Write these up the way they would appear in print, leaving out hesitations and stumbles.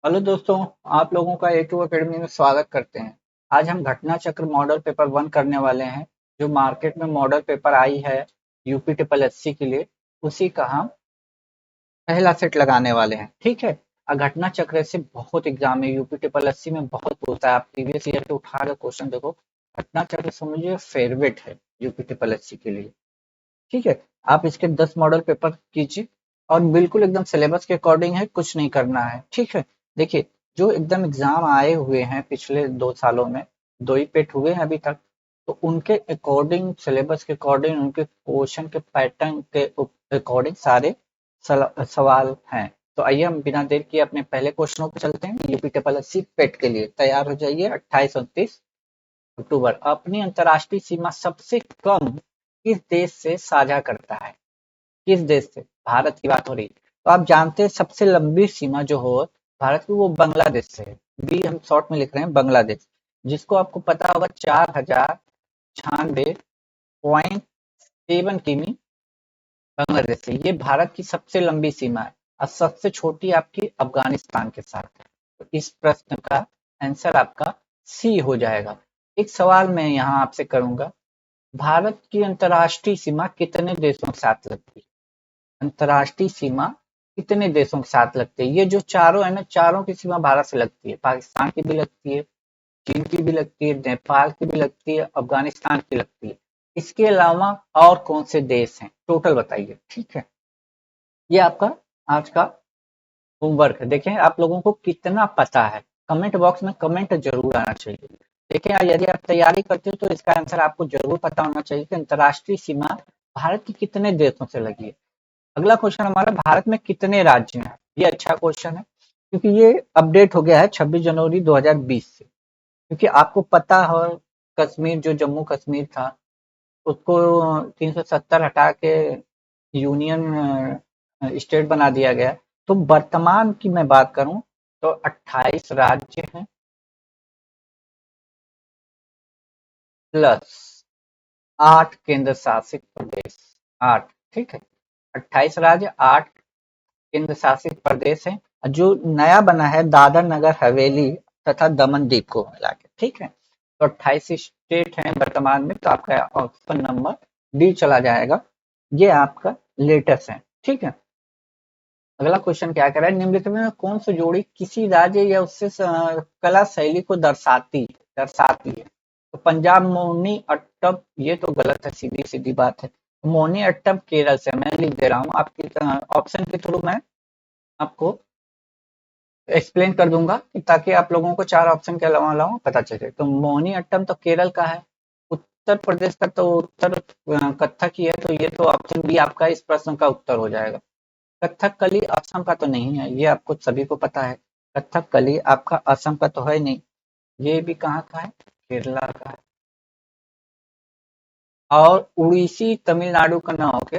Hello दोस्तों, आप लोगों का A2 अकेडमी में स्वागत करते हैं। आज हम घटना चक्र मॉडल पेपर 1 करने वाले हैं। जो मार्केट में मॉडल पेपर आई है यूपी ट्रिपल एससी के लिए, उसी का हम पहला सेट लगाने वाले हैं। ठीक है। घटना चक्र से बहुत एग्जाम में यूपी ट्रिपल एससी में बहुत पूछता है। आप प्रीवियस ईयर के उठा के क्वेश्चन देखो। घटना चक्र समझिए फेवरेट है यूपी ट्रिपल एससी के लिए। ठीक है। आप इसके 10 मॉडल पेपर कीजिए और बिल्कुल एकदम सिलेबस के अकॉर्डिंग है, कुछ नहीं करना है। ठीक है। देखिए, जो एकदम एग्जाम आए हुए हैं पिछले 2 सालों में, 2 ही पेट हुए हैं अभी तक, तो उनके अकॉर्डिंग, सिलेबस के अकॉर्डिंग, उनके क्वेश्चन के पैटर्न के अकॉर्डिंग सारे सवाल हैं। तो आइए हम बिना देर किए अपने पहले क्वेश्चनों पे चलते हैं। यूपी ट्रिपल एससी पेट के लिए तैयार हो जाइए। 28-29 अक्टूबर अपनी अंतर्राष्ट्रीय सीमा सबसे कम किस देश से साझा करता है? किस देश से? भारत की बात हो रही है। तो आप जानते हैं सबसे लंबी सीमा जो हो भारत की, वो बांग्लादेश से है। बी हम शॉर्ट में लिख रहे हैं बांग्लादेश, जिसको आपको पता होगा 4096.7 किमी बांग्लादेश से। ये भारत की सबसे लंबी सीमा है और सबसे छोटी आपकी अफगानिस्तान के साथ है। तो इस प्रश्न का आंसर आपका सी हो जाएगा। एक सवाल मैं यहाँ आपसे करूंगा, भारत की अंतर्राष्ट्रीय सीमा कितने देशों के साथ लगती है? अंतर्राष्ट्रीय सीमा कितने देशों के साथ लगती है? ये जो चारों है ना, चारों की सीमा भारत से लगती है। पाकिस्तान की भी लगती है, चीन की भी लगती है, नेपाल की भी लगती है, अफगानिस्तान की लगती है। इसके अलावा और कौन से देश हैं? टोटल बताइए। ठीक है। ये आपका आज का होमवर्क है। देखें आप लोगों को कितना पता है, कमेंट बॉक्स में कमेंट जरूर आना चाहिए। देखिए, यदि आप तैयारी करते हो तो इसका आंसर आपको जरूर पता होना चाहिए कि अंतर्राष्ट्रीय सीमा भारत की कितने देशों से लगी है। अगला क्वेश्चन हमारा, भारत में कितने राज्य हैं? ये अच्छा क्वेश्चन है, क्योंकि ये अपडेट हो गया है 26 जनवरी 2020 से। क्योंकि आपको पता हो, कश्मीर जो जम्मू कश्मीर था, उसको 370 हटा के यूनियन स्टेट बना दिया गया। तो वर्तमान की मैं बात करूं तो 28 राज्य हैं प्लस 8 केंद्र शासित प्रदेश। 8। ठीक है। 28 राज्य, 8 केंद्र शासित प्रदेश है। जो नया बना है दादर नगर हवेली तथा दमन दीप को मिला के। ठीक है। तो 28 स्टेट हैं वर्तमान में, तो आपका ऑप्शन नंबर डी चला जाएगा। ये आपका लेटेस्ट है। ठीक है। अगला क्वेश्चन क्या कह रहा है, निम्नलिखित में कौन सी जोड़ी किसी राज्य या उससे कला शैली को दर्शाती दर्शाती है? तो पंजाब मोहिनी अट्टम, ये तो गलत है, सीधी सीधी बात है। मोहिनी अट्टम केरल से, मैं लिख दे रहा हूँ आपकी ऑप्शन के थ्रू मैं आपको एक्सप्लेन कर दूंगा, ताकि आप लोगों को 4 ऑप्शन के अलावा अलावा पता चले। तो मोहिनी अट्टम तो केरल का है। उत्तर प्रदेश का तो उत्तर कथक ही है। तो ये तो ऑप्शन बी आपका इस प्रश्न का उत्तर हो जाएगा। कथकली असम का तो नहीं है, ये आपको सभी को पता है। कथकली आपका असम का तो है नहीं। ये भी कहाँ का है? केरला का है। और उड़ीसी तमिलनाडु का ना होके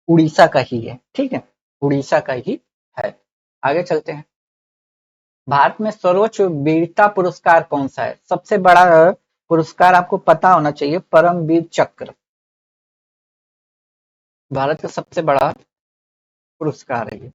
उड़ीसा का ही है। ठीक है। उड़ीसा का ही है। आगे चलते हैं। भारत में सर्वोच्च वीरता पुरस्कार कौन सा है? सबसे बड़ा पुरस्कार आपको पता होना चाहिए, परमवीर चक्र। भारत का सबसे बड़ा पुरस्कार है ये।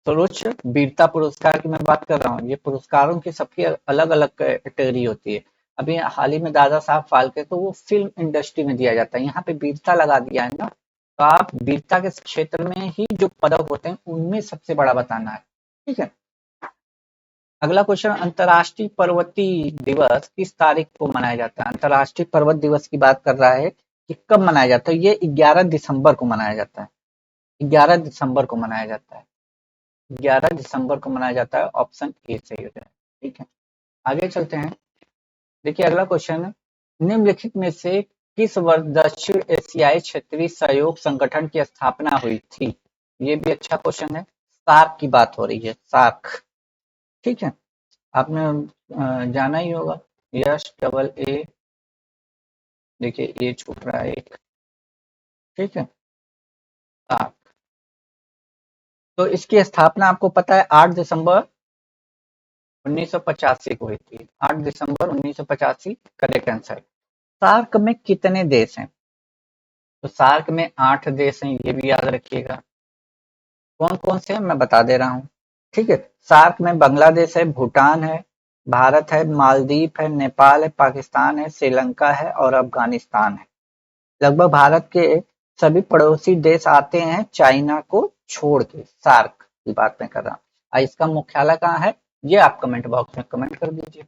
सर्वोच्च वीरता पुरस्कार की मैं बात कर रहा हूँ। ये पुरस्कारों की सबकी अलग अलग कैटेगरी होती है। अभी हाल ही में दादा साहब फाल्के, तो वो फिल्म इंडस्ट्री में दिया जाता है। यहाँ पे वीरता लगा दिया है ना, तो आप वीरता के क्षेत्र में ही जो पदक होते हैं उनमें सबसे बड़ा बताना है। ठीक है। अगला क्वेश्चन, अंतर्राष्ट्रीय पर्वतीय दिवस किस तारीख को मनाया जाता है? अंतर्राष्ट्रीय पर्वत दिवस की बात कर रहा है कि कब मनाया जाता है। ये 11 दिसंबर को मनाया जाता है। 11 दिसंबर को मनाया जाता है। 11 दिसंबर को मनाया जाता है। ऑप्शन ए सही हो जाए। ठीक है। आगे चलते हैं। देखिए अगला क्वेश्चन है, निम्नलिखित में से किस वर्ष दक्षिण एशियाई क्षेत्रीय सहयोग संगठन की स्थापना हुई थी? ये भी अच्छा क्वेश्चन है। सार्क की बात हो रही है, सार्क। ठीक है। आपने जाना ही होगा, यस डबल ए। देखिए ये छूट रहा है एक। ठीक है। सार्क। तो इसकी स्थापना आपको पता है 8 दिसंबर 1985 को हुई थी। 8 दिसंबर 1985 करेक्ट आंसर। सार्क में कितने देश हैं? तो सार्क में 8 देश हैं, ये भी याद रखिएगा। कौन कौन से हैं मैं बता दे रहा हूँ। ठीक है। सार्क में बांग्लादेश है, भूटान है, भारत है, मालदीव है, नेपाल है, पाकिस्तान है, श्रीलंका है और अफगानिस्तान है। लगभग भारत के सभी पड़ोसी देश आते हैं चाइना को छोड़ के। सार्क की बात मैं कर रहा हूँ। इसका मुख्यालय कहाँ है, ये आप कमेंट बॉक्स में कमेंट कर दीजिए।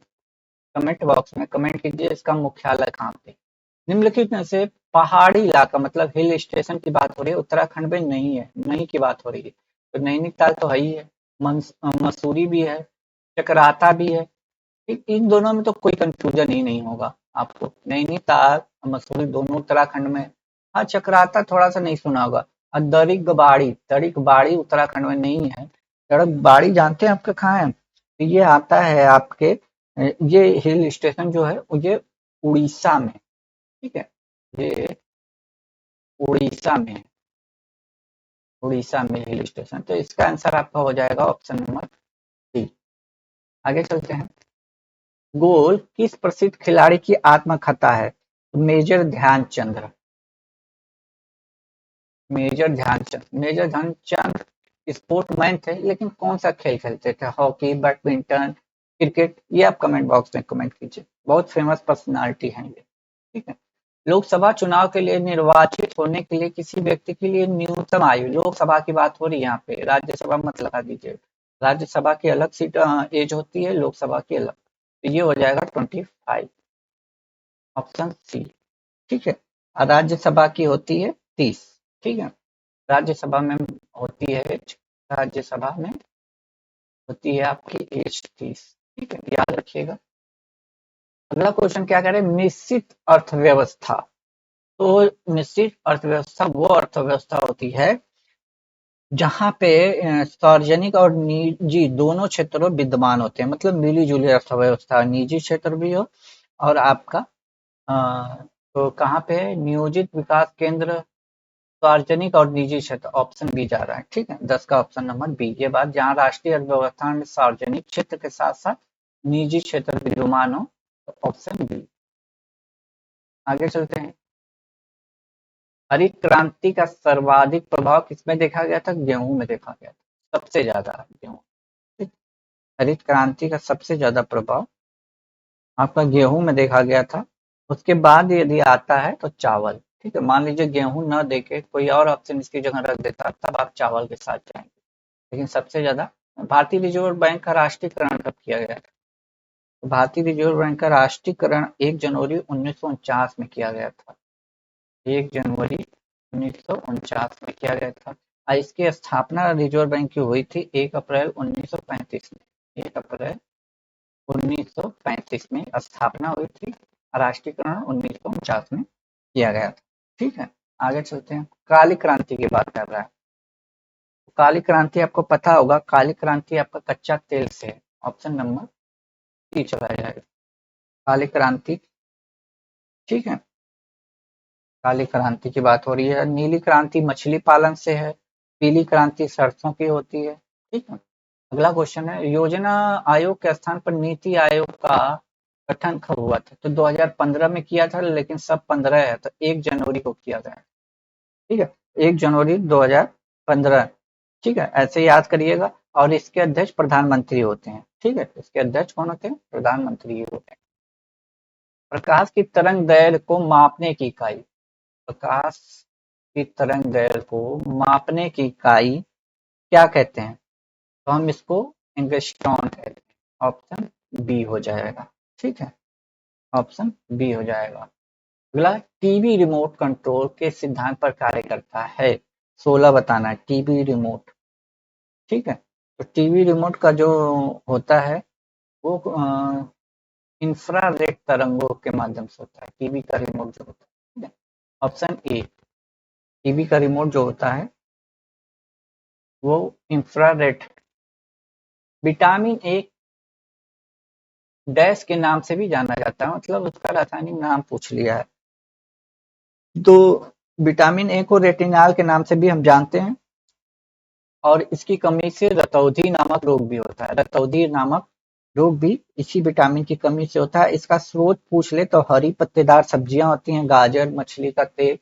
कमेंट बॉक्स में कमेंट कीजिए इसका मुख्यालय कहाँ पे। निम्नलिखित में से पहाड़ी इलाका मतलब हिल स्टेशन की बात हो रही है, उत्तराखंड में नहीं है, नहीं की बात हो रही है। तो नैनीताल तो है ही है, मसूरी भी है, चकराता भी है। इन दोनों में तो कोई कंफ्यूजन ही नहीं होगा आपको। नैनीताल और मसूरी दोनों उत्तराखंड में। हाँ, चक्राता थोड़ा सा नहीं सुना होगा। और दरिकबाड़ी, दरिकबाड़ी उत्तराखंड में नहीं है। दरिकबाड़ी जानते हैं आपके कहाँ है? तो ये आता है आपके, ये हिल स्टेशन जो है ये उड़ीसा में। ठीक है, ये उड़ीसा में है। उड़ीसा में हिल स्टेशन, तो इसका आंसर आपका हो जाएगा ऑप्शन नंबर डी। आगे चलते हैं। गोल किस प्रसिद्ध खिलाड़ी की आत्मकथा है? Major Dhyanchand. Major Dhyanchand sportsman थे, लेकिन कौन सा खेल खेलते थे? Hockey, badminton, cricket? ये आप कमेंट बॉक्स में कमेंट कीजिए। बहुत फेमस पर्सनालिटी हैं ये। ठीक है। लोकसभा चुनाव के लिए निर्वाचित होने के लिए किसी व्यक्ति के लिए न्यूनतम आयु, लोकसभा की बात हो रही है यहाँ पे, राज्यसभा मत लगा दीजिए। राज्यसभा की अलग सीट एज होती है, लोकसभा की अलग। तो ये हो जाएगा 25, ऑप्शन सी। ठीक है। और राज्यसभा की होती है 30। ठीक है। राज्यसभा में होती है, राज्यसभा में होती है आपकी एज 30। ठीक है, याद रखिएगा। अगला क्वेश्चन क्या कह रहे हैं? निश्चित अर्थव्यवस्था। तो निश्चित अर्थव्यवस्था वो अर्थव्यवस्था होती है जहां पे सार्वजनिक और निजी दोनों क्षेत्रों विद्यमान होते हैं, मतलब मिली जुली अर्थव्यवस्था, निजी क्षेत्र भी हो और आपका तो कहाँ पे है? नियोजित विकास केंद्र, सार्वजनिक और निजी क्षेत्र, ऑप्शन बी जा रहा है। ठीक है, 10 का ऑप्शन नंबर बी। ये बात जहाँ राष्ट्रीय अर्थव्यवस्था में सार्वजनिक क्षेत्र के साथ साथ निजी क्षेत्र विद्यमान हो, तो ऑप्शन बी। आगे चलते हैं। हरित क्रांति का सर्वाधिक प्रभाव किसमें देखा गया था? गेहूं में देखा गया था, सबसे ज्यादा गेहूं। ठीक? हरित क्रांति का सबसे ज्यादा प्रभाव आपका गेहूं में देखा गया था। उसके बाद यदि आता है तो चावल। ठीक है, मान लीजिए गेहूं न देके कोई और ऑप्शन इसकी जगह रख देता, तब आप चावल के साथ जाएंगे। लेकिन सबसे ज्यादा भारतीय रिजर्व बैंक का राष्ट्रीयकरण कब किया गया था? तो भारतीय रिजर्व बैंक का राष्ट्रीयकरण 1 जनवरी 1949 में किया गया था। 1 जनवरी 1949 में किया गया था। और इसकी स्थापना रिजर्व बैंक की हुई थी 1 अप्रैल 1935 में। 1 अप्रैल 1935 में स्थापना हुई थी। राष्ट्रीयकरण 1949 में किया गया था। ठीक है, आगे चलते हैं। काली क्रांति की बात कर रहा है। काली क्रांति आपको पता होगा, काली क्रांति आपका कच्चा तेल से है। ऑप्शन नंबर सी चला जाएगा, काली क्रांति। ठीक है, काली क्रांति की बात हो रही है। नीली क्रांति मछली पालन से है। पीली क्रांति सरसों की होती है। ठीक है। अगला क्वेश्चन है, योजना आयोग के स्थान पर नीति आयोग का गठन कब हुआ था? तो 2015 में किया था, लेकिन सब 15 है तो 1 जनवरी को किया गया। ठीक है, 1 जनवरी 2015। ठीक है, ऐसे याद करिएगा। और इसके अध्यक्ष प्रधानमंत्री होते हैं। ठीक है, इसके अध्यक्ष कौन होते हैं? प्रधानमंत्री होते हैं। प्रकाश की तरंग दैर्घ्य को मापने की इकाई, प्रकाश की तरंग दैर्घ्य को मापने की इकाई क्या कहते हैं? तो हम इसको एंगस्ट्रॉन कहते हैं। ऑप्शन बी हो जाएगा। ठीक है, ऑप्शन बी हो जाएगा। अगला, टीवी रिमोट कंट्रोल के सिद्धांत पर कार्य करता है। 16 बताना है टीवी रिमोट। ठीक है, तो टीवी रिमोट का जो होता है वो इंफ्रारेड तरंगों के माध्यम से होता है, टीवी का रिमोट जो होता है। ठीक है, ऑप्शन ए, टीवी का रिमोट जो होता है वो इंफ्रारेड। विटामिन ए डैश के नाम से भी जाना जाता है, मतलब उसका रासायनिक नाम पूछ लिया है। तो विटामिन ए को रेटिनॉल के नाम से भी हम जानते हैं। और इसकी कमी से रतौंधी नामक रोग भी होता है। रतौंधी नामक रोग भी इसी विटामिन की कमी से होता है। इसका स्रोत पूछ ले तो हरी पत्तेदार सब्जियां होती हैं, गाजर, मछली का तेल,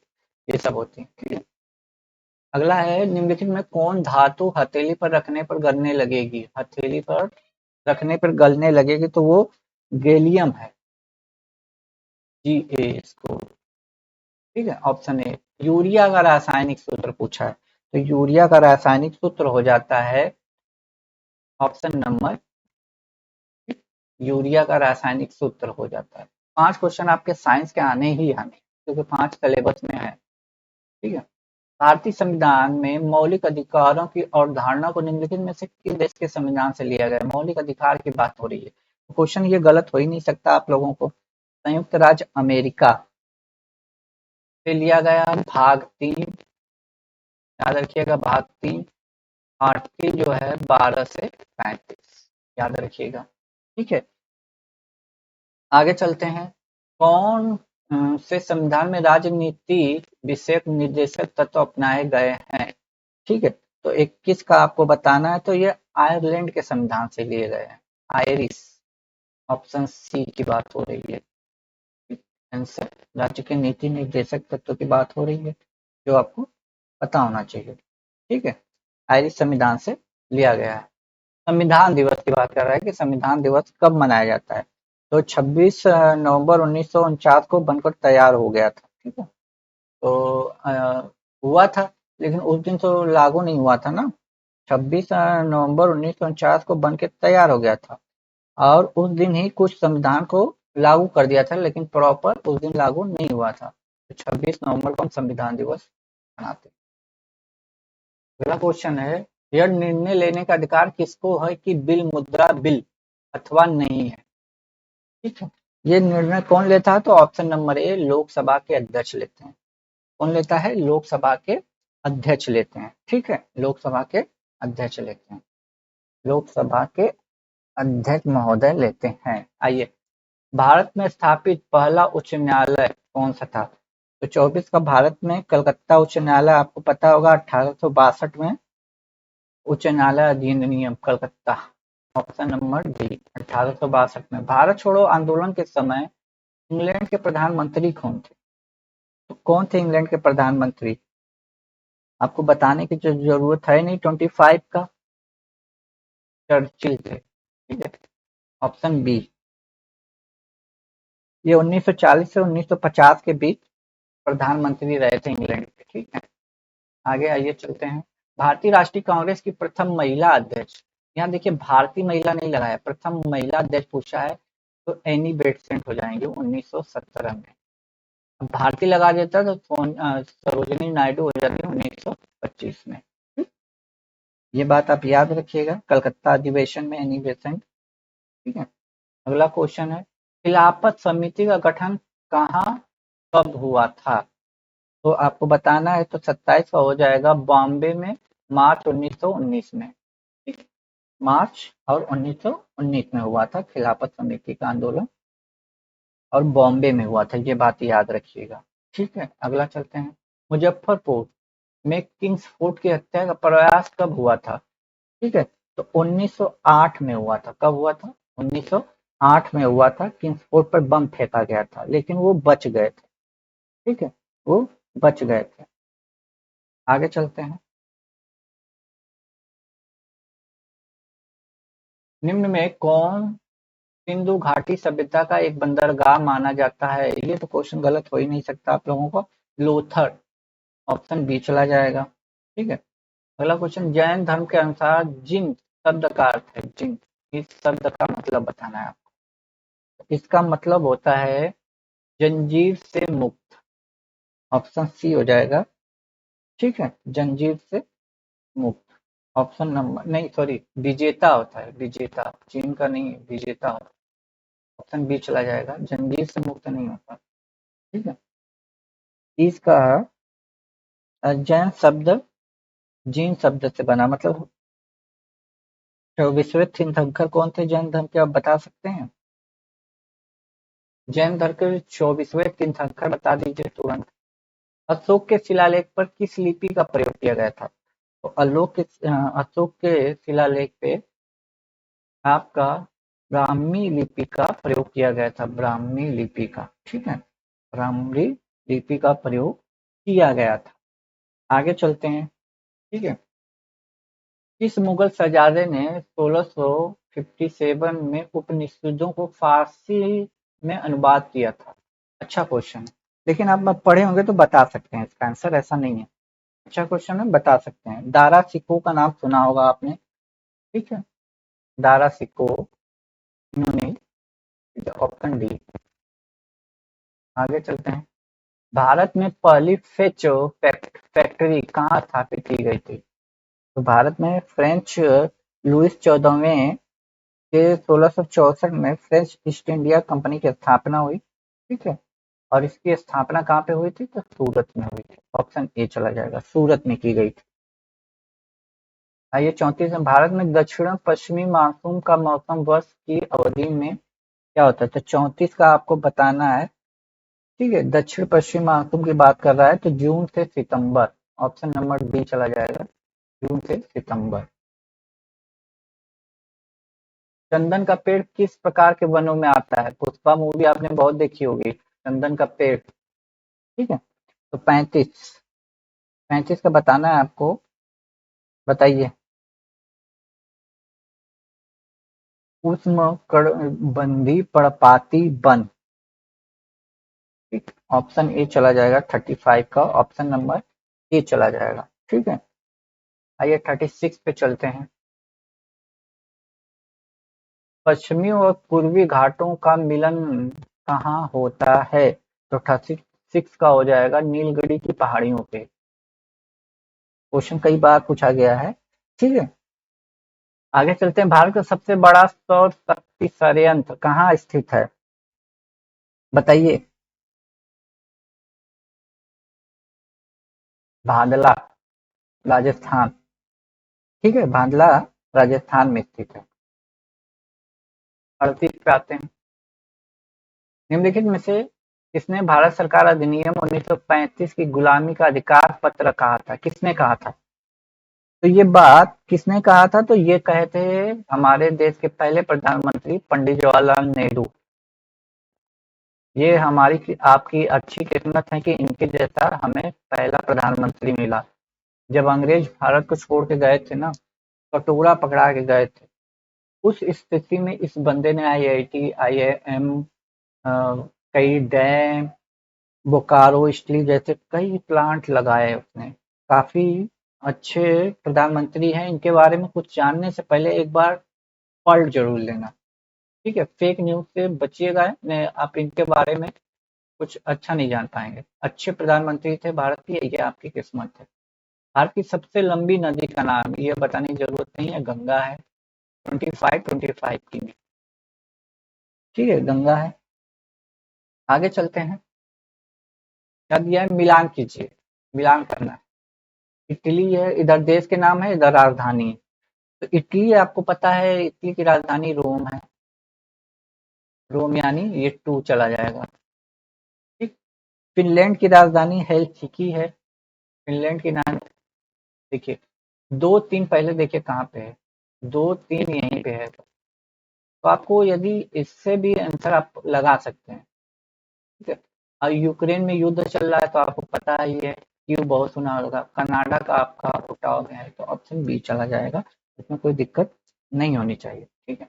ये सब होती हैं। अगला है निम्नलिखित में कौन धातु हथेली पर रखने पर गलने लगेगी? हथेली पर रखने पर गलने लगेगी तो वो गैलियम है, Ga इसको। ठीक है, ऑप्शन ए। यूरिया का रासायनिक सूत्र पूछा है, तो यूरिया का रासायनिक सूत्र हो जाता है ऑप्शन नंबर, यूरिया का रासायनिक सूत्र हो जाता है। 5 क्वेश्चन आपके साइंस के आने ही आने, क्योंकि 5 सिलेबस में है। ठीक है। भारतीय संविधान में मौलिक अधिकारों की अवधारणा को निम्नलिखित में से किस देश के संविधान से लिया गया है? मौलिक अधिकार की बात हो रही है, तो क्वेश्चन ये गलत हो ही नहीं सकता आप लोगों को। संयुक्त राज्य अमेरिका से लिया गया भाग 3, याद रखिएगा भाग 3, आर्टिकल जो है 12 से 35, याद रखिएगा। ठीक है, आगे चलते हैं। कौन से संविधान में राजनीति विषयक निर्देशक तत्व अपनाए गए हैं? ठीक है, तो 21 का आपको बताना है, तो ये आयरलैंड के संविधान से लिए गए हैं, आयरिश, ऑप्शन सी की बात हो रही है। आंसर, राज्य के नीति निर्देशक तत्व की बात हो रही है, जो आपको पता होना चाहिए। ठीक है, आयरिश संविधान से लिया गया है। संविधान दिवस की बात कर रहा है कि संविधान दिवस कब मनाया जाता है, तो 26 नवंबर 1949 को बनकर तैयार हो गया था। ठीक है, तो हुआ था, लेकिन उस दिन तो लागू नहीं हुआ था ना। 26 नवंबर 1949 को बन के तैयार हो गया था, और उस दिन ही कुछ संविधान को लागू कर दिया था, लेकिन प्रॉपर उस दिन लागू नहीं हुआ था। तो 26 नवंबर को हम संविधान दिवस मनाते हैं। अगला क्वेश्चन है, यह निर्णय लेने का अधिकार किसको है कि बिल मुद्रा बिल अथवा नहीं है? ठीक है, ये निर्णय कौन लेता है? तो ऑप्शन नंबर ए, लोकसभा के अध्यक्ष लेते हैं। कौन लेता है? लोकसभा के अध्यक्ष लेते हैं। ठीक है, लोकसभा के अध्यक्ष लेते हैं, लोकसभा के अध्यक्ष महोदय लेते हैं। आइए, भारत में स्थापित पहला उच्च न्यायालय कौन सा था? तो 24 का भारत में कलकत्ता उच्च न्यायालय, आपको पता होगा 1862 में उच्च न्यायालय अधिनियम कलकत्ता, ऑप्शन नंबर डी 1862 में। भारत छोड़ो आंदोलन के समय इंग्लैंड के प्रधानमंत्री कौन थे? तो कौन थे इंग्लैंड के प्रधानमंत्री? आपको बताने की जो जरूरत है नहीं, 25 का चर्चिल थे। ठीक है, ऑप्शन बी। ये 1940 से 1950 के बीच प्रधानमंत्री रहे थे इंग्लैंड के। ठीक है, आगे आइए चलते हैं। भारतीय राष्ट्रीय कांग्रेस की प्रथम महिला अध्यक्ष, यहाँ देखिए भारतीय महिला नहीं लगाया, प्रथम महिला अध्यक्ष पूछा है, तो एनी बेसेंट हो जाएंगे 1917 में। अब भारतीय लगा देता तो सरोजिनी नायडू हो जाती 1925 में। ये बात आप याद रखिएगा, कलकत्ता अधिवेशन में एनी बेसेंट। ठीक है, अगला क्वेश्चन है, खिलाफत समिति का गठन कहाँ कब हुआ था? तो आपको बताना है, तो 27 का हो जाएगा बॉम्बे में, मार्च 1919 में। ठीक, मार्च और 1919 में हुआ था खिलाफत समिति का आंदोलन, और बॉम्बे में हुआ था, ये बात याद रखिएगा। ठीक है, अगला चलते हैं। मुजफ्फरपुर में किंग्स फोर्ट की हत्या का प्रयास कब हुआ था? ठीक है, तो 1908 में हुआ था। कब हुआ था? 1908 में हुआ था। किंग्स फोर्ट पर बम फेंका गया था, लेकिन वो बच गए थे। ठीक है, वो बच गए थे। आगे चलते हैं। निम्न में कौन सिंधु घाटी सभ्यता का एक बंदरगाह माना जाता है? ये तो क्वेश्चन गलत हो ही नहीं सकता आप लोगों को। लोथर, ऑप्शन बी चला जाएगा। ठीक है, अगला क्वेश्चन, जैन धर्म के अनुसार जिन शब्द का अर्थ है, जिन, इस शब्द का मतलब बताना है आपको। इसका मतलब होता है जंजीर से मुक्त, ऑप्शन सी हो जाएगा। ठीक है, जंजीर से मुक्त, ऑप्शन नंबर नहीं, सॉरी, विजेता होता है, विजेता, चीन का नहीं, विजेता होता है। ऑप्शन बी चला जाएगा, जंजीर से मुक्त नहीं होता। ठीक है, इसका जैन शब्द जीन शब्द से बना, मतलब 24वें तीर्थंकर कौन थे जैन धर्म के, आप बता सकते हैं? जैन धर्म के 24वें तीर्थंकर बता दीजिए तुरंत। अशोक के शिलालेख पर किस लिपि का प्रयोग किया गया था? तो अशोक के शिलालेख पे आपका ब्राह्मी लिपि का प्रयोग किया गया था, ब्राह्मी लिपि का। ठीक है, ब्राह्मी लिपि का प्रयोग किया गया था। आगे चलते हैं। ठीक है। किस मुगल शहजादे ने 1657 में उपनिषदों को फारसी में अनुवाद किया था? अच्छा क्वेश्चन है, लेकिन आप पढ़े होंगे तो बता सकते हैं इसका आंसर, ऐसा नहीं है। अच्छा क्वेश्चन है, बता सकते हैं। दारा सिकोह का नाम सुना होगा आपने, ठीक है। दारा सिकोह, इन्होंने, ऑप्शन डी। आगे चलते हैं। भारत में पहली फेच फैक्ट्री कहाँ स्थापित की गई थी? तो भारत में फ्रेंच लुइस 14वें के 1664 में फ्रेंच ईस्ट इंडिया कंपनी की स्थापना हुई, ठीक है। और इसकी स्थापना कहाँ पे हुई थी? तो सूरत में हुई थी। ऑप्शन ए चला जाएगा, सूरत में की गई थी। आइए 34 में, भारत में दक्षिण पश्चिमी मानसून का मौसम वर्ष की अवधि में क्या होता है? तो 34 का आपको बताना है, ठीक है। दक्षिण पश्चिम मानसून की बात कर रहा है तो जून से सितंबर, ऑप्शन नंबर बी चला जाएगा, जून से सितंबर। चंदन का पेड़ किस प्रकार के वनों में आता है? पुष्पा मूवी आपने बहुत देखी होगी। चंदन का पेड़, ठीक है। तो 35 का बताना है आपको, बताइए। उष्णकटिबंधीय पर्णपाती वन, ठीक। ऑप्शन ए चला जाएगा 35 का, ऑप्शन नंबर ए चला जाएगा, ठीक है। आइए 36 पे चलते हैं। पश्चिमी और पूर्वी घाटों का मिलन कहाँ होता है? तो 36 का हो जाएगा नीलगिरी की पहाड़ियों पे। क्वेश्चन कई बार पूछा गया है, ठीक है। आगे चलते हैं। भारत का सबसे बड़ा सौर शक्ति संयंत्र कहाँ स्थित है? बताइए। भादला, राजस्थान, ठीक है। भादला राजस्थान में स्थित है। 38 पे आते हैं। निम्नलिखित में से किसने भारत सरकार अधिनियम 1935 की गुलामी का अधिकार पत्र कहा था? किसने कहा था? तो ये बात किसने कहा था? तो ये कहे थे हमारे देश के पहले प्रधानमंत्री पंडित जवाहरलाल नेहरू। ये हमारी आपकी अच्छी किस्मत है कि इनके जैसा हमें पहला प्रधानमंत्री मिला। जब अंग्रेज भारत को छोड़ के गए थे ना, कटोरा पकड़ा के गए थे। उस स्थिति में इस बंदे ने आईआईटी, आईआईएम, कई डैम, बोकारो स्टील जैसे कई प्लांट लगाए उसने। काफी अच्छे प्रधानमंत्री हैं। इनके बारे में कुछ जानने से पहले एक बार पढ़ जरूर लेना, ठीक है। फेक न्यूज से बचिएगा, आप इनके बारे में कुछ अच्छा नहीं जान पाएंगे। अच्छे प्रधानमंत्री थे भारत की, ये आपकी किस्मत है। भारत की सबसे लंबी नदी का नाम, ये बताने की जरूरत नहीं है, गंगा है। 25 की में, ठीक है, गंगा है। आगे चलते हैं। क्या दिया है? मिलान कीजिए, मिलान करना है। इटली है, इधर देश के नाम है, इधर राजधानी है। तो इटली आपको पता है, इटली की राजधानी रोम है। रोम यानी ये 2 चला जाएगा, ठीक। फिनलैंड की राजधानी हेलसिंकी है। फिनलैंड की नाम, देखिए 2-3 पहले देखिए कहाँ पे है, 2-3 यहीं पे है। तो आपको यदि इससे भी आंसर आप लगा सकते हैं, ठीक है। और यूक्रेन में युद्ध चल रहा है तो आपको पता ही है, क्यों बहुत सुना होगा। कनाडा का आपका उठाव में है तो ऑप्शन बी चला जाएगा। इसमें कोई दिक्कत नहीं होनी चाहिए, ठीक है।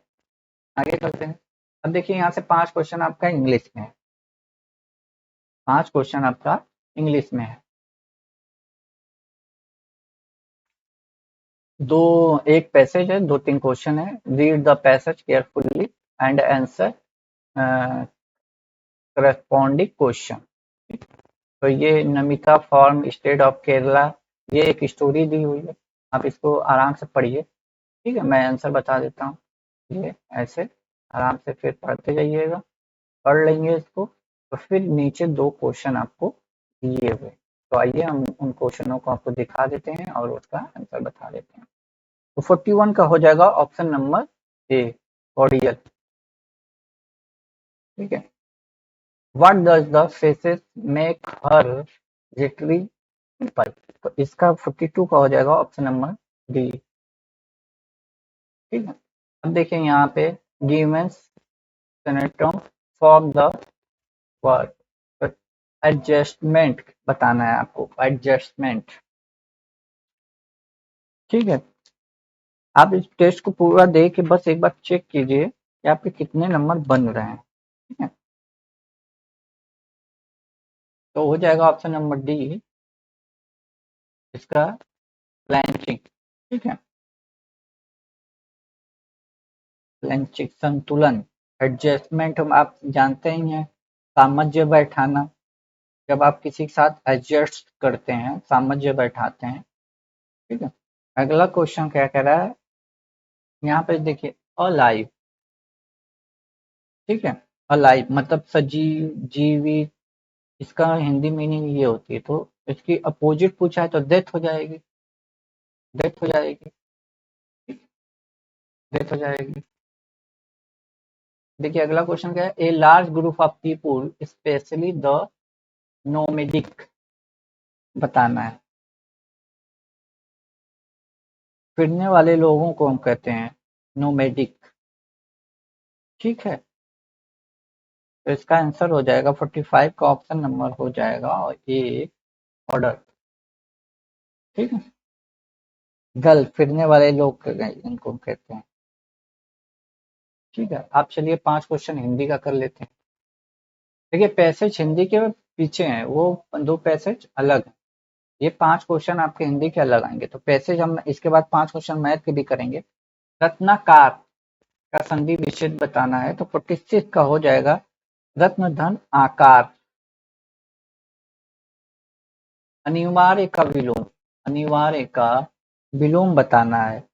आगे चलते हैं। अब देखिए यहाँ से 5 क्वेश्चन आपका इंग्लिश में है। 5 क्वेश्चन आपका इंग्लिश में है। दो, एक पैसेज है, 2-3 क्वेश्चन है। Read the passage carefully and answer corresponding question. तो ये Namita form state of Kerala, ये एक स्टोरी दी हुई है। आप इसको आराम से पढ़िए, ठीक है। मैं आंसर बता देता हूँ। ये ऐसे आराम से फिर पढ़ते जाइएगा, पढ़ लेंगे इसको। तो फिर नीचे 2 क्वेश्चन आपको दिए हुए। तो आइए हम उन क्वेश्चनों को आपको दिखा देते हैं और उसका आंसर बता देते हैं। तो 41 का हो जाएगा ऑप्शन नंबर ए, कॉर्डियल, ठीक है। What does the faces make her literary simple? तो इसका 42 का हो जाएगा ऑप्शन नंबर डी, ठीक है। अब देखिए यहाँ पे given synonym for the word, adjustment बताना है आपको। एडजस्टमेंट, ठीक है, आप इस टेस्ट को पूरा दे के बस एक बार चेक कीजिए कि आपके कितने नंबर बन रहे हैं। ठीक है, तो हो जाएगा ऑप्शन नंबर डी इसका प्लानचिंग। ठीक है, प्लानचिंग संतुलन, एडजस्टमेंट हम आप जानते ही हैं, सामंजस्य बैठाना, जब आप किसी के साथ एडजस्ट करते हैं, सामंजस्य बैठाते हैं। ठीक है, अगला क्वेश्चन क्या कह रहा है, यहाँ पे देखिए अलाइव। ठीक है, अलाइव मतलब सजीव, जीवित, इसका हिंदी मीनिंग ये होती है, तो इसकी अपोजिट पूछा है तो डेथ हो जाएगी, डेथ हो जाएगी, डेथ हो जाएगी। देखिए अगला क्वेश्चन क्या है, a large group of people specially the nomadic बताना है। फिरने वाले लोगों को हम कहते हैं नोमेडिक। ठीक है, तो इसका आंसर हो जाएगा 45 का ऑप्शन नंबर हो जाएगा और ए ऑर्डर। ठीक है, गल फिरने वाले लोग इनको कहते हैं। ठीक है, आप चलिए 5 क्वेश्चन हिंदी का कर लेते हैं। देखिए पैसेज हिंदी के पीछे हैं, वो 2 पैसेज अलग हैं। ये 5 क्वेश्चन आपके हिंदी के अलग आएंगे, तो पैसेज हम इसके बाद 5 क्वेश्चन मैथ के भी करेंगे। रत्नाकार का संधि विच्छेद बताना है, तो 46 का हो जाएगा रत्न धन आकार। अनिवार्य का विलोम, अनिवार्य का विलोम बताना है।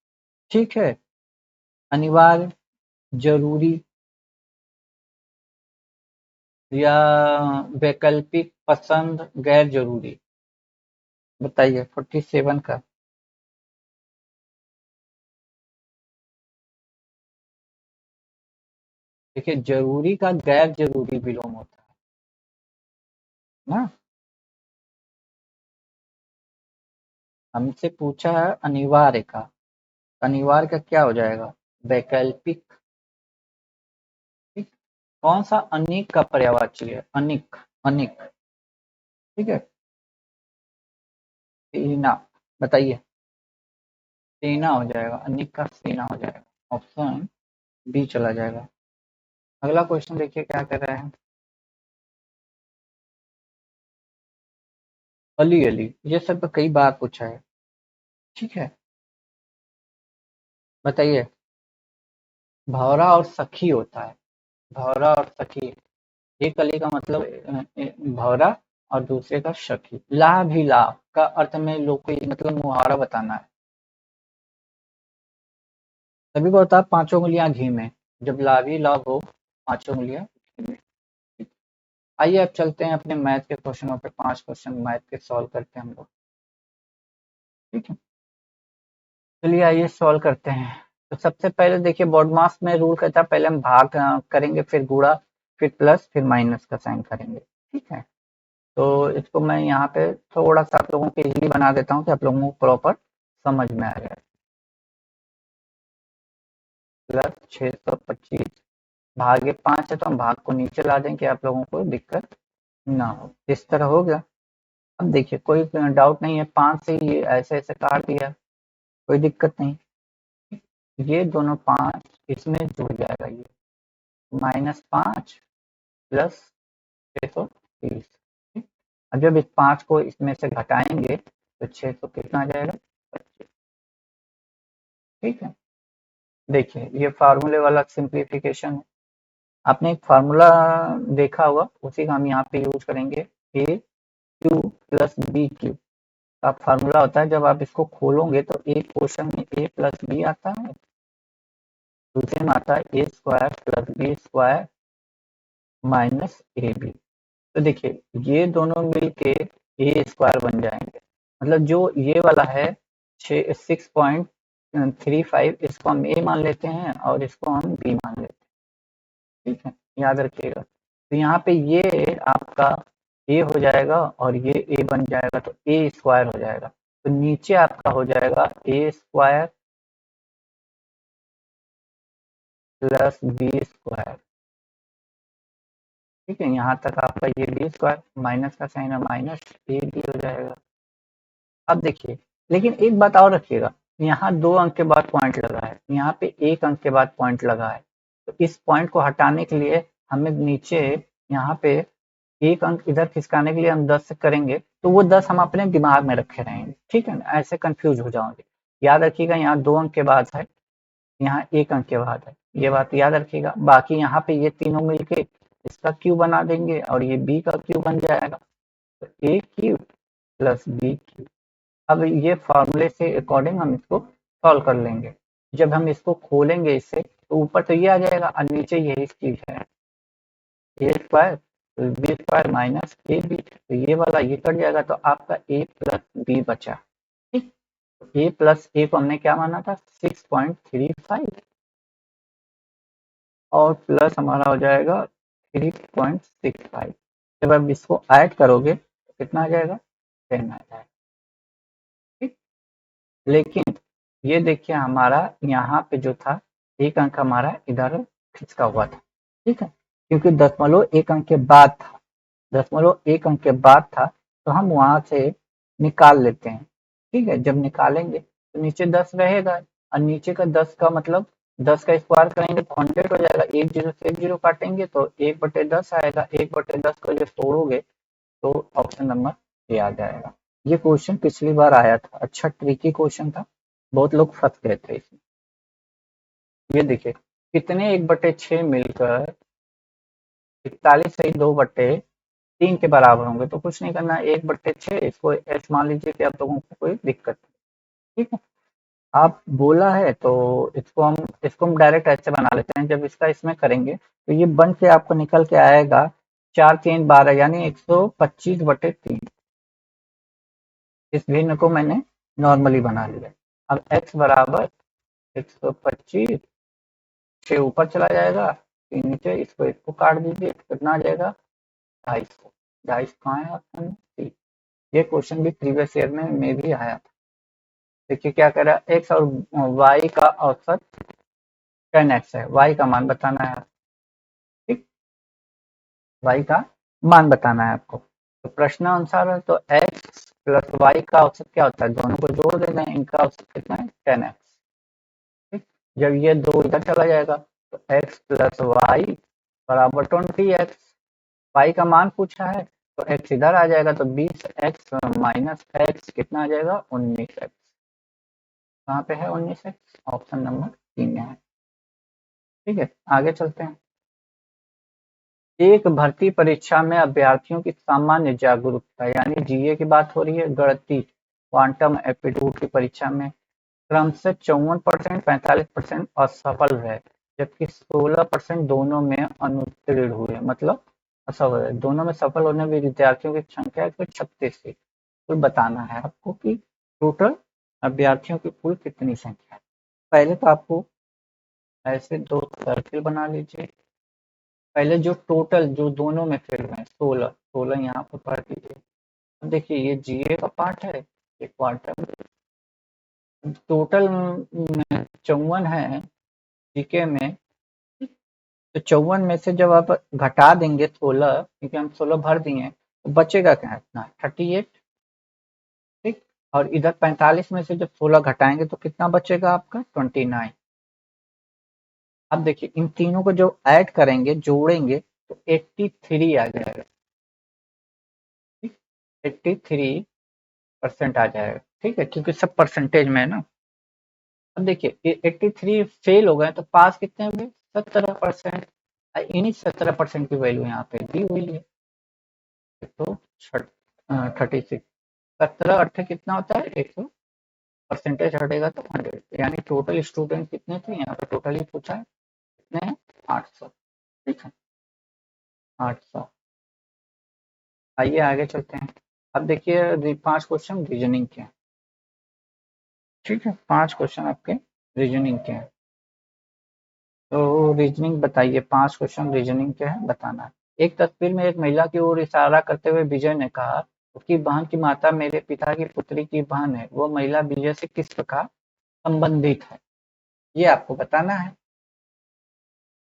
ठीक है, अनिवार्य, जरूरी या वैकल्पिक, पसंद, गैर जरूरी, बताइए 47 का। देखिए जरूरी का गैर जरूरी विलोम होता है ना। हमसे पूछा है अनिवार्य का, अनिवार्य का क्या हो जाएगा, वैकल्पिक। ठीक, कौन सा अनिक का पर्यायवाची है, अनिक, अनिक। ठीक है, सीना, बताइए, सीना हो जाएगा, अनिक का सीना हो जाएगा, ऑप्शन बी चला जाएगा। अगला क्वेश्चन देखिए क्या कर रहा है, अली अली, ये सब तो कई बार पूछा है। ठीक है, बताइए, भौरा और सखी होता है, भौरा और सखी, एक अली का मतलब भौरा और दूसरे का सखी। लाभ ही लाभ का अर्थ में लोग को मतलब मुहावरा बताना है। सभी को होता है 5 उंगलियां घी में, जब लाभ ही लाभ हो 5 उंगलियां घी में। आइए अब चलते हैं अपने मैथ के क्वेश्चनों पे, 5 क्वेश्चन मैथ के सॉल्व करते हैं हम लोग। ठीक है, चलिए आइए सॉल्व करते हैं। तो सबसे पहले देखिए बॉडमास में रूल कहता है पहले हम भाग करेंगे, फिर गुणा, फिर प्लस, फिर माइनस का साइन करेंगे। ठीक है, तो इसको मैं यहाँ पे थोड़ा सा आप लोगों को इजीली बना देता हूँ कि आप लोगों को प्रॉपर समझ में आ जाए। प्लस 625 भागे 5 है, तो हम भाग को नीचे ला दें कि आप लोगों को दिक्कत ना हो। इस तरह हो गया। अब देखिए कोई डाउट नहीं है, 5 से ये ऐसे ऐसे काट दिया, कोई दिक्कत नहीं। ये दोनों 5 इसमें जुड़ जाएगा, ये -5 प्लस 630। अब जब इस 5 को इसमें से घटाएंगे तो 600 कितना आ जाएगा, 25। ठीक है, देखिए ये फार्मूले वाला सिंप्लीफिकेशन है। आपने एक फार्मूला देखा होगा, उसी का हम यहाँ पे यूज करेंगे, ए क्यू प्लस बी क्यू। आप फार्मूला होता है, जब आप इसको खोलोगे तो एक क्वेश्चन में ए प्लस बी आता है, दूसरे में आता है A square plus B square minus A B. तो देखिए ये दोनों मिलके ए स्क्वायर बन जाएंगे, मतलब जो ये वाला है 6.35, इसको हम ए मान लेते हैं और इसको हम बी मान लेते हैं। ठीक है, याद रखिएगा। तो यहाँ पे ये आपका ए हो जाएगा और ये ए बन जाएगा, तो ए स्क्वायर हो जाएगा। तो नीचे आपका हो जाएगा ए स्क्वायर प्लस बी स्क्वायर। ठीक है, यहाँ तक आपका ये बी स्क्वायर, माइनस का साइन है, माइनस ए बी हो जाएगा। अब देखिए, लेकिन एक बात और रखिएगा, यहाँ 2 अंक के बाद पॉइंट लगा है, यहाँ पे 1 अंक के बाद पॉइंट लगा है, तो इस पॉइंट को हटाने के लिए हमें नीचे यहाँ पे 1 अंक इधर खिसकाने के लिए हम 10 से करेंगे, तो वो 10 हम अपने दिमाग में रखे रहेंगे, ठीक है ना, ऐसे कंफ्यूज हो जाओगे। याद रखिएगा यहाँ 2 अंक के बाद है, यहाँ 1 अंक के बाद है, ये बात याद रखिएगा। बाकी यहाँ पे ये तीनों मिलके इसका क्यू बना देंगे और ये बी का क्यू बन जाएगा, तो ए क्यू प्लस बी क्यू। अब ये फॉर्मूले से अकॉर्डिंग हम इसको सॉल्व कर लेंगे। जब हम इसको खोलेंगे इससे, तो ऊपर तो ये आ जाएगा और नीचे यही चीज है, A square B square minus A B, तो ये वाला ये कट जाएगा, तो आपका ए प्लस बी बचा। ठीक, ए प्लस ए को हमने क्या माना था 6.35 और प्लस हमारा हो जाएगा 3.65। जब आप इसको ऐड करोगे तो कितना आ जाएगा 10 आ जाएगा। ठीक, लेकिन ये देखिए हमारा यहाँ पे जो था 1 अंक हमारा इधर खिसका हुआ था, ठीक है, क्योंकि दशमलव 1 अंक के बाद था, दशमलव 1 अंक के बाद था, तो हम वहां से निकाल लेते हैं। ठीक है, जब निकालेंगे तो नीचे 10 रहेगा और नीचे का 10 का मतलब 10 का स्क्वायर करेंगे तो 100 हो जाएगा, एक जीरो से एक जीरो काटेंगे तो 1/10 आएगा, 1/10 को जब तोड़ोगे तो ऑप्शन नंबर ए आ जाएगा। ये क्वेश्चन पिछली बार आया था, अच्छा ट्रिकी क्वेश्चन था, बहुत लोग फंस गए थे इसमें। ये देखिए कितने 1/6 मिलकर 41 सही 2/3 के बराबर होंगे, तो कुछ नहीं करना, 1/6 इसको एस मान लीजिए कि आप लोगों को कोई दिक्कत नहीं। ठीक है, आप बोला है तो इसको हम डायरेक्ट ऐसे बना लेते हैं। जब इसका इसमें करेंगे तो ये बन के आपको निकल के आएगा 4×3=12 यानी 125/3। इस भिन्न को मैंने नॉर्मली बना लिया। अब x बराबर 125 से ऊपर चला जाएगा, फिर नीचे इसको काट दीजिए, कितना आ जाएगा 250। 250 कहाँ है ऑप्शन में सी। ये क्वेश्चन भी प्रीवियस ईयर में भी आया था। देखिए क्या कह रहा है, एक्स और वाई का औसत 10x है, वाई का मान बताना है। ठीक, वाई का मान बताना है आपको, तो प्रश्न अनुसार है तो एक्स प्लस वाई का औसत क्या होता है, दोनों को जोड़ देना है, इनका औसत कितना है 10x। ठीक, जब ये 2 इधर चला जाएगा तो x प्लस वाई बराबर 20x। वाई का मान पूछा है तो x इधर आ जाएगा, तो 20x माइनस x कितना आ जाएगा 19x। कहाँ पे है 19x, ऑप्शन नंबर 3 में है। ठीक है, आगे चलते हैं। एक भर्ती परीक्षा में अभ्यर्थियों की सामान्य जागरूकता यानी जीए की बात हो रही है, गणित क्वांटम एप्टीट्यूड की परीक्षा में क्रमशः 54%, 45% असफल रहे, जबकि 16% दोनों में अनुत्तीर्ण हुए, मतलब असफल है। दोनों में सफल होने वाले विद्यार्थियों की संख्या 136 थी। कुल बताना है आपको कि टोटल अभ्यर्थियों की कुल कितनी संख्या है। पहले तो आपको ऐसे 2 सर्किल बना लीजिए। पहले जो टोटल जो दोनों में फिल हुए 16 यहाँ पर पढ़ लीजिए। अब देखिए ये जीए का पार्ट है, ये क्वांटम, टोटल 54 है जीके में, तो 54 में से जब आप घटा देंगे 16, क्योंकि हम 16 भर दिए, तो बचेगा क्या इतना 38। ठीक, और इधर 45 में से जब 16 घटाएंगे तो कितना बचेगा आपका 29। अब देखिए इन तीनों को जो ऐड करेंगे जोड़ेंगे तो 83 आ जाएगा। ठीक, 83% आ जाएगा। ठीक है, क्योंकि सब परसेंटेज में है ना। अब देखिए 83 फेल हो गए तो पास कितने हुए 17%। इन्हीं 17% की वैल्यू यहाँ पे दी हुई है, तो 36 17 अट्ठे कितना होता है 100, परसेंटेज हटेगा तो 100, यानी टोटल स्टूडेंट कितने थे यहाँ पे टोटल ही पूछा है कितने हैं 800। ठीक है 800। आइए आगे चलते हैं। अब देखिए 5 क्वेश्चन रीजनिंग के हैं। ठीक है, 5 क्वेश्चन आपके रीजनिंग के हैं, तो रीजनिंग बताइए, 5 क्वेश्चन रीजनिंग के हैं, बताना है। एक तस्वीर में एक महिला की ओर इशारा करते हुए विजय ने कहा, उसकी बहन की माता मेरे पिता की पुत्री की बहन है, वो महिला विजय से किस प्रकार संबंधित है, ये आपको बताना है।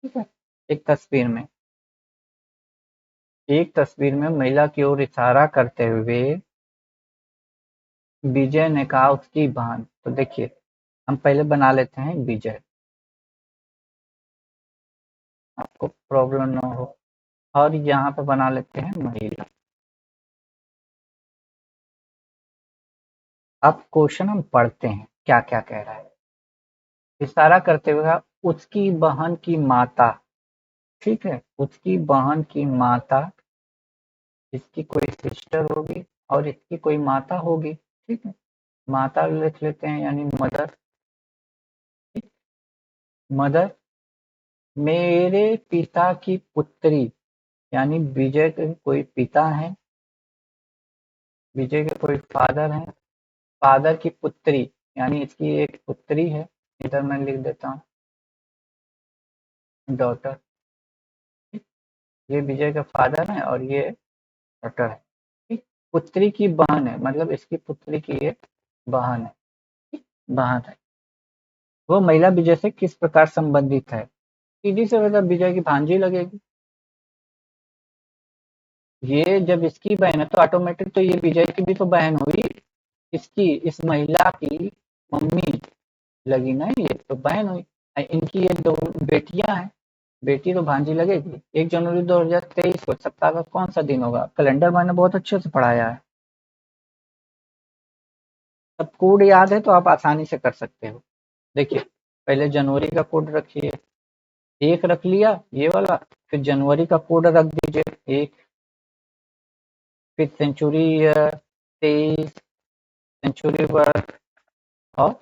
ठीक है, एक तस्वीर में महिला की ओर इशारा करते हुए विजय ने कहा उसकी बहन, तो देखिए हम पहले बना लेते हैं विजय, आपको प्रॉब्लम ना हो। और यहाँ पे बना लेते हैं महिला। अब क्वेश्चन हम पढ़ते हैं क्या क्या कह रहा है। इशारा करते हुए कहा, उसकी बहन की माता, ठीक है, उसकी बहन की माता, इसकी कोई सिस्टर होगी और इसकी कोई माता होगी, ठीक है। माता लिख लेते हैं यानी मदर। मदर, मेरे पिता की पुत्री, यानी विजय के कोई पिता है, विजय के कोई फादर हैं, फादर की पुत्री, यानी इसकी एक पुत्री है, इधर मैं लिख देता हूँ डॉटर। ये विजय का फादर है और ये डॉटर है, ठीक। पुत्री की बहन है, मतलब इसकी पुत्री की एक बहन है, ठीक? बहन है। वो महिला विजय से किस प्रकार संबंधित है? सीधी से मतलब विजय की भांजी लगेगी। ये जब इसकी बहन है तो ऑटोमेटिक तो ये विजय की भी तो बहन हुई, इसकी, इस महिला की मम्मी लगी ना, ये तो बहन हुई। इनकी ये दो बेटियां हैं, बेटी तो भांजी लगेगी। 1 जनवरी 2023 को सप्ताह का कौन सा दिन होगा? कैलेंडर मैंने बहुत अच्छे से पढ़ाया है, अब कोड याद है तो आप आसानी से कर सकते हो। देखिए, पहले जनवरी का कोड रखिए, एक रख लिया ये वाला, फिर जनवरी का कोड रख दीजिए एक, फिर सेंचुरी ईयर 23, सेंचुरी वर्ड और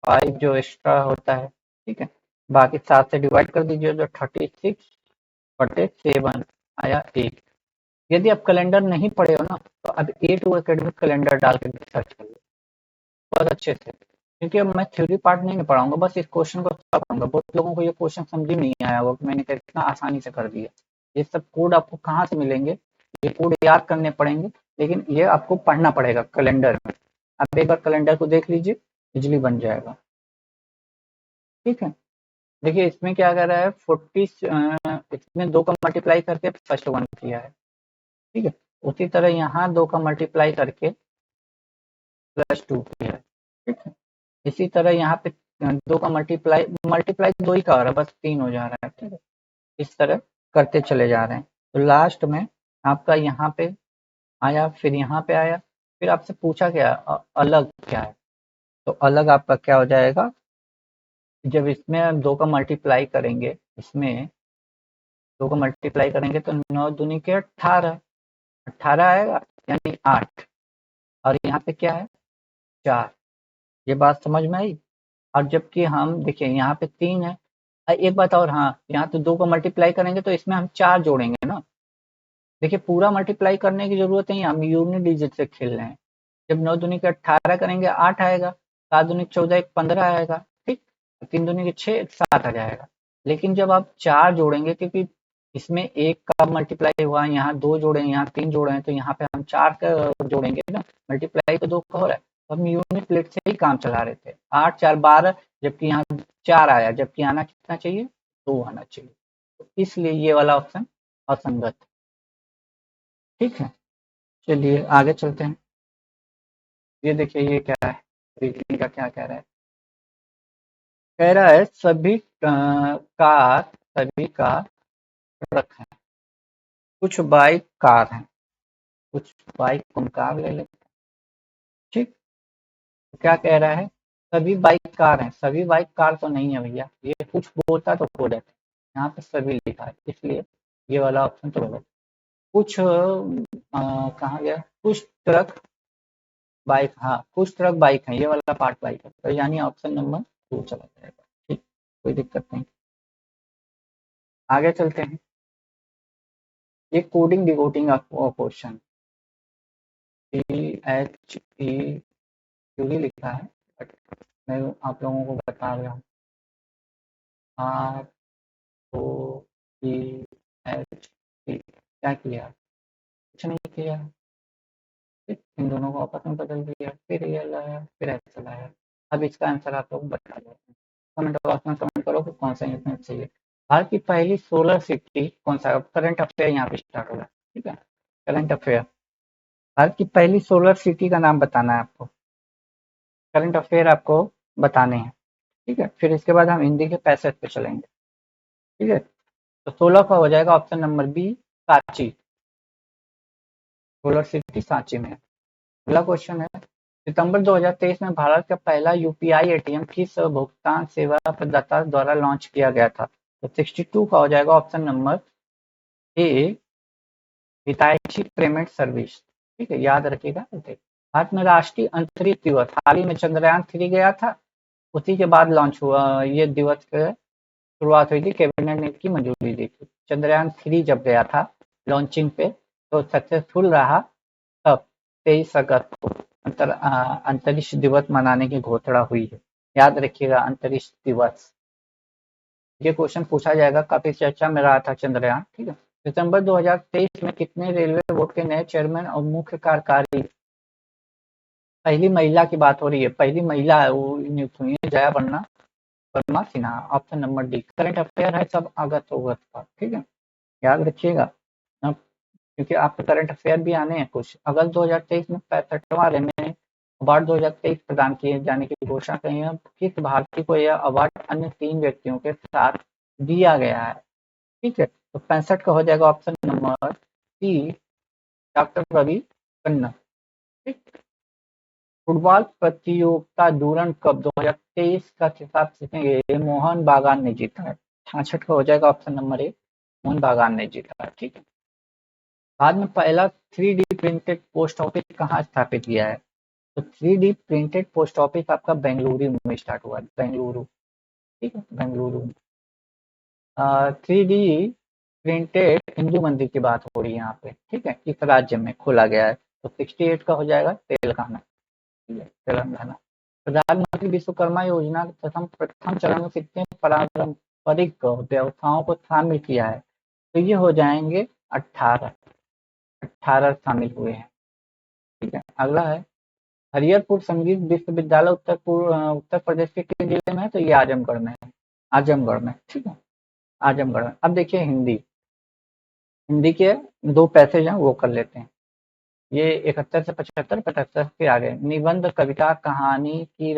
5 जो एक्स्ट्रा होता है, ठीक है। बाकी 7 से डिवाइड कर दीजिए, जो 36/7 आया एक। यदि आप कैलेंडर नहीं पढ़े हो ना, तो अब A2 एकेडमिक कैलेंडर डाल के सर्च करिए बहुत अच्छे से, क्योंकि अब मैं थ्योरी पार्ट नहीं पढ़ाऊंगा, बस इस क्वेश्चन को सॉल्व करूंगा। बहुत लोगों को ये क्वेश्चन समझ ही नहीं आया होगा कि मैंने कितना आसानी से कर दिया। ये सब कोड आपको कहाँ से मिलेंगे? ये कोड याद करने पड़ेंगे, लेकिन ये आपको पढ़ना पड़ेगा कैलेंडर में। आप एक बार कैलेंडर को देख लीजिए, इजिली बन जाएगा, ठीक है। देखिए इसमें क्या कर रहा है, 40, इसमें 2 का मल्टीप्लाई करके फर्स्ट वन किया है, ठीक है। उसी तरह यहाँ 2 का मल्टीप्लाई करके +2 किया है, ठीक है। इसी तरह यहाँ पे 2 का मल्टीप्लाई मल्टीप्लाई 2 ही का हो रहा है, बस 3 हो जा रहा है, ठीक है। इस तरह करते चले जा रहे हैं, तो लास्ट में आपका यहाँ पे आया, फिर यहाँ पे आया, फिर आपसे पूछा क्या अलग क्या है, तो अलग आपका क्या हो जाएगा, जब इसमें हम 2 का मल्टीप्लाई करेंगे, इसमें 2 का मल्टीप्लाई करेंगे तो 9 दूनी के 18, 18 आएगा यानी 8, और यहाँ पे क्या है 4। ये बात समझ में आई? और जबकि हम देखिए यहाँ पे 3 है। एक बात और, हाँ, यहाँ तो 2 को मल्टीप्लाई करेंगे तो इसमें हम 4 जोड़ेंगे ना। देखिए पूरा मल्टीप्लाई करने की जरूरत नहीं है, हम यूनिट डिजिट से खेल रहे हैं। जब 9 दूनी के 18 करेंगे 8 आएगा, 7 दूनी 14 एक 15 आएगा, ठीक। 3 दूनी के 6 7 आ जाएगा। लेकिन जब आप 4 जोड़ेंगे, क्योंकि इसमें एक का मल्टीप्लाई हुआ, यहाँ 2 जोड़े, यहाँ 3 जोड़े हैं, तो यहाँ पे हम 4 का जोड़ेंगे ना, मल्टीप्लाई तो 2 का हो रहा है। तो हम यूनिट प्लेट से ही काम चला रहे थे, 8 4 12, जबकि यहाँ 4 आया, जबकि आना कितना चाहिए, 2 आना चाहिए। तो इसलिए ये वाला ऑप्शन असंगत है, ठीक है। चलिए आगे चलते हैं। ये देखिए ये क्या है, रीजनिंग का क्या कह रहा है, कह रहा है सभी कार ट्रक हैं, कुछ बाइक कार हैं, कुछ बाइक हम कार ले लेते हैं, ठीक। तो क्या कह रहा है, सभी बाइक कार हैं, सभी बाइक कार तो नहीं है भैया, ये कुछ बोलता तो हो जाता, यहाँ पे सभी लिखा है, इसलिए ये वाला ऑप्शन तो गलत। कुछ कहाँ गया, कुछ ट्रक बाइक, हाँ कुछ ट्रक बाइक है, ये वाला पार्ट बाइक है, तो यानी ऑप्शन नंबर 2 चला जाएगा, ठीक, कोई दिक्कत नहीं। आगे चलते हैं, ये कोडिंग डिकोडिंग क्वेश्चन, PHE क्यों ही लिखा है, बट मैं आप लोगों को बता रहा हूँ, ROEHP क्या किया, कुछ नहीं किया, इन दोनों को आपस में बदल दिया, फिर ये लाया, फिर ऐसा लाया। अब इसका आंसर आप लोग बता दो, कमेंट बॉक्स में कमेंट करो कि कौन सा इसमें चाहिए। भारत की पहली सोलर सिटी कौन सा, करंट अफेयर यहाँ पे स्टार्ट होगा, ठीक है। करंट अफेयर, भारत की पहली सोलर सिटी का नाम बताना है आपको। करंट अफेयर आपको बताने हैं। ठीक है, फिर इसके बाद हम हिंदी के पैसेज पे चलेंगे। ठीक है, तो 16 का हो जाएगा option number B, Sanchi. Solar city Sanchi में। अगला क्वेश्चन है, सितंबर 2023 में भारत का पहला यूपीआई एटीएम किस भुगतान सेवा प्रदाता द्वारा लॉन्च किया गया था? तो 62 का हो जाएगा option number A, Hitachi payment service. ठीक है, याद रखिएगा। भारत में राष्ट्रीय अंतरिक्ष दिवस हाल ही में चंद्रयान 3 गया था, उसी के बाद लॉन्च हुआ ये दिवस के शुरुआत हुई थी, कैबिनेट ने इसकी मंजूरी दी थी। चंद्रयान 3 जब गया था लॉन्चिंग पे तो सक्सेसफुल रहा, तब 23 अगस्त को अंतरिक्ष दिवस मनाने की घोषणा हुई है। याद रखिएगा, अंतरिक्ष दिवस। ये क्वेश्चन पूछा जाएगा, काफी चर्चा में रहा था चंद्रयान। ठीक है, सितंबर 2023 में कितने रेलवे बोर्ड के नए चेयरमैन और मुख्य कार्यकारी, पहली महिला की बात हो रही है, पहली महिला है वो नियुक्त हुई है, Jaya Verma Sinha. Option number D. Current affair है, सब अगस्त अगस्त का। ठीक है, याद रखिएगा अब, क्योंकि आपके करंट अफेयर भी आने हैं कुछ। अगस्त 2023 में 65वां रेमने अवार्ड 2023 प्रदान किए जाने की घोषणा कही है। किस भारतीय को यह अवार्ड अन्य 3 व्यक्तियों के साथ दिया गया है? ठीक है, तो 65 का हो जाएगा option number C, doctor Ravi Kanna. ठीक, फुटबॉल प्रतियोगिता डूरंड कप 2023 का खिताब किसने मोहन बागान ने जीता है? 66 का हो जाएगा ऑप्शन नंबर ए, मोहन बागान ने जीता है। ठीक है, बाद में पहला 3D प्रिंटेड पोस्ट ऑफिस कहाँ स्थापित किया है? तो 3D प्रिंटेड पोस्ट ऑफिस आपका बेंगलुरु में स्टार्ट हुआ, बेंगलुरु। ठीक है, बेंगलुरु में। 3D प्रिंटेड हिंदू मंदिर की बात हो रही है यहाँ पे। ठीक है, किस राज्य में खोला गया है? तो 68 का हो जाएगा तेलंगाना। ठीक है, तेलंगाना। प्रधानमंत्री विश्वकर्मा योजना के प्रथम चरण में कितने पारंपरिक व्यवसायों को शामिल किया है? तो ये हो जाएंगे 18, 18 शामिल हुए हैं। ठीक है, अगला है, हरिहरपुर संगीत विश्वविद्यालय उत्तर प्रदेश के किस जिले में है? तो ये आजमगढ़ में है, आजमगढ़ में। ठीक है, आजमगढ़ में। अब देखिए हिंदी, हिंदी के 2 पैसेज हैं वो कर लेते हैं। ये 71 से 75, 75 के आगे। निबंध कविता कहानी की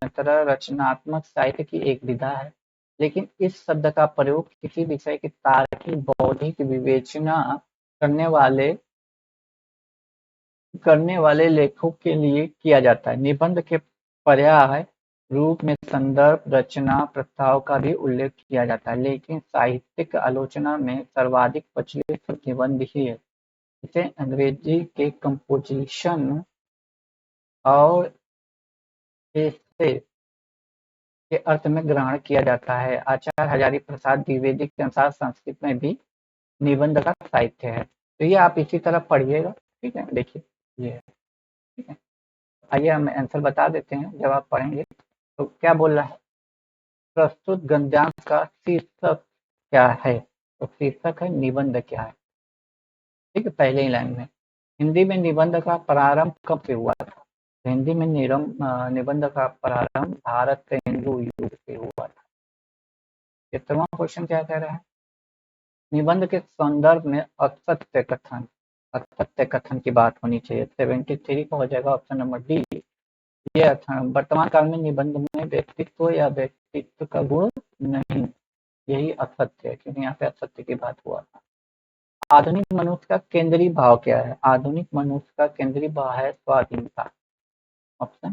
तरह रचनात्मक साहित्य की एक विधा है, लेकिन इस शब्द का प्रयोग किसी विषय की तार्किक बौद्धिक विवेचना करने वाले लेखकों के लिए किया जाता है। निबंध के पर्याय रूप में संदर्भ, रचना, प्रस्ताव का भी उल्लेख किया जाता है, लेकिन साहित्यिक आलोचना में सर्वाधिक प्रचलित निबंध ही है। इसे अंग्रेजी के कंपोजिशन और ऐसे के अर्थ में ग्रहण किया जाता है। आचार्य हजारी प्रसाद द्विवेदी के अनुसार संस्कृत में भी निबंध का साहित्य है। तो ये आप इसी तरह पढ़िएगा। ठीक है, देखिए ये है। ठीक है, आइए हम आंसर बता देते हैं जब आप पढ़ेंगे। तो क्या बोल रहा है, प्रस्तुत गद्यांश का शीर्षक क्या है? तो शीर्षक है निबंध क्या है। ठीक है, पहले ही लाइन में। हिंदी में निबंध का प्रारंभ कब से हुआ था? तो हिंदी में निबंध का प्रारंभ भारत के हिंदू युग से हुआ था। 17वां क्वेश्चन क्या कह रहा है, निबंध के संदर्भ में असत्य कथन की बात होनी चाहिए। 73 का हो जाएगा ऑप्शन नंबर डी, ये वर्तमान काल में निबंध में व्यक्तित्व या व्यक्तित्व का गुण नहीं, यही असत्य है, क्योंकि यहाँ पे असत्य की बात हुआ था। आधुनिक मनुष्य का केंद्रीय भाव क्या है? आधुनिक मनुष्य का केंद्रीय भाव है स्वाधीनता। ऑप्शन,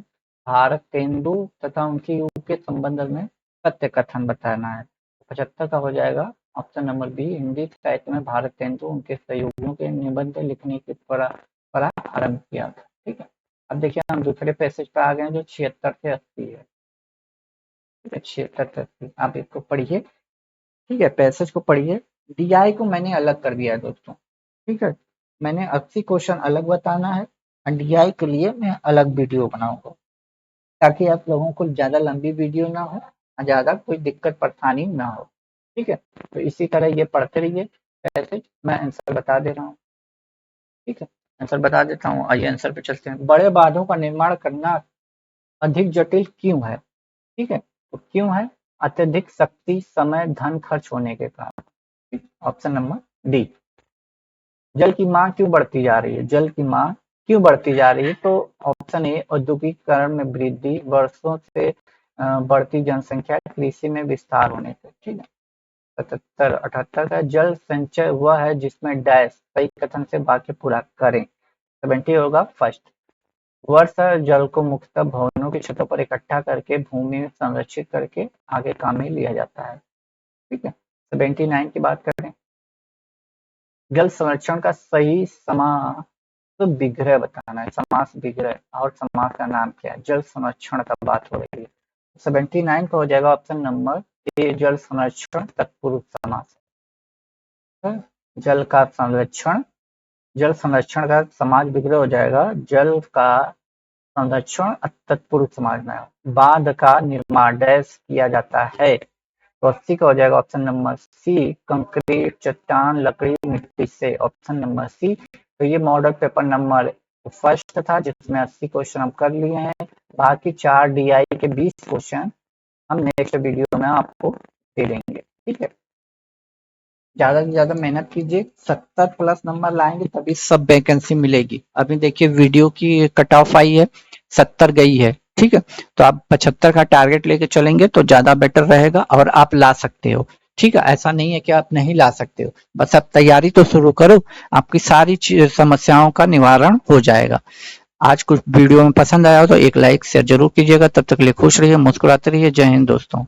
भारत तेंदु तथा उनके युग के संबंध में सत्य कथन बताना है। 75 का हो जाएगा ऑप्शन नंबर बी, हिंदी साहित्य में भारत तेंदु उनके सहयोगियों के निबंध लिखने की परंपरा आरंभ किया था। ठीक है, अब देखिए हम दूसरे पैसेज पे आ गए हैं जो 76 से 80 है। ठीक है, 76 से 80 आप इसको पढ़िए। ठीक है, पैसेज को पढ़िए। डीआई को मैंने अलग कर दिया है दोस्तों। ठीक है, मैंने 80 क्वेश्चन अलग बताना है और डीआई के लिए मैं अलग वीडियो बनाऊंगा, ताकि आप लोगों को ज़्यादा लंबी वीडियो ना हो और ज़्यादा कोई दिक्कत परेशानी ना हो। ठीक है, तो इसी तरह ये पढ़ते रहिए। ऐसे मैं आंसर बता दे रहा हूँ। ठीक है, आंसर बता देता हूँ, आइए आंसर पे चलते हैं। बड़े बांधों का निर्माण करना अधिक जटिल क्यों है? ठीक है, तो क्यों है? अत्यधिक शक्ति, समय, धन खर्च होने के कारण। Option number D. जल की मांग क्यों बढ़ती जा रही है? जल की मांग क्यों बढ़ती जा रही है? तो ऑप्शन ए, औद्योगिकरण में वृद्धि, वर्षों से बढ़ती जनसंख्या, कृषि में विस्तार होने से, ठीक है। 77 78 का जल संचय हुआ है जिसमें डैश सही कथन से वाक्य पूरा करें। 70 होगा फर्स्ट। वर्षा जल को मुख्यतः भवनों की छतों पर इकट्ठा करके भूमि में संरक्षित करके आगे काम में लिया जाता है, ठीक है। 79 की बात करें, जल संरक्षण का सही समास तो विग्रह बताना है, समास विग्रह, और समास का नाम क्या है, जल संरक्षण का बात हो रही है। 79 का हो जाएगा ऑप्शन नंबर ए, जल संरक्षण तत्पुरुष समास। जल का संरक्षण, जल संरक्षण का समाज विग्रह हो जाएगा जल का संरक्षण तत्पुरुष समाज में। बांध का निर्माण डैश किया जाता है, तो 80 का हो जाएगा ऑप्शन नंबर सी, कंक्रीट, चट्टान, लकड़ी, मिट्टी से, ऑप्शन नंबर सी। तो ये मॉडल पेपर नंबर फर्स्ट था जिसमें 80 क्वेश्चन हम कर लिए हैं। बाकी 4 DI के 20 क्वेश्चन हम नेक्स्ट वीडियो में आपको दे देंगे, ठीक है। ज्यादा से ज्यादा मेहनत कीजिए, 70 प्लस नंबर लाएंगे तभी सब वैकेंसी मिलेगी। अभी देखिए वीडियो की कट ऑफ आई है, 70 गई है, ठीक है। तो आप 75 का टारगेट लेके चलेंगे तो ज्यादा बेटर रहेगा और आप ला सकते हो, ठीक है। ऐसा नहीं है कि आप नहीं ला सकते हो, बस आप तैयारी तो शुरू करो, आपकी सारी समस्याओं का निवारण हो जाएगा। आज कुछ वीडियो में पसंद आया हो तो एक लाइक शेयर जरूर कीजिएगा। तब तक के लिए खुश रहिए, मुस्कुराते रहिए। जय हिंद दोस्तों।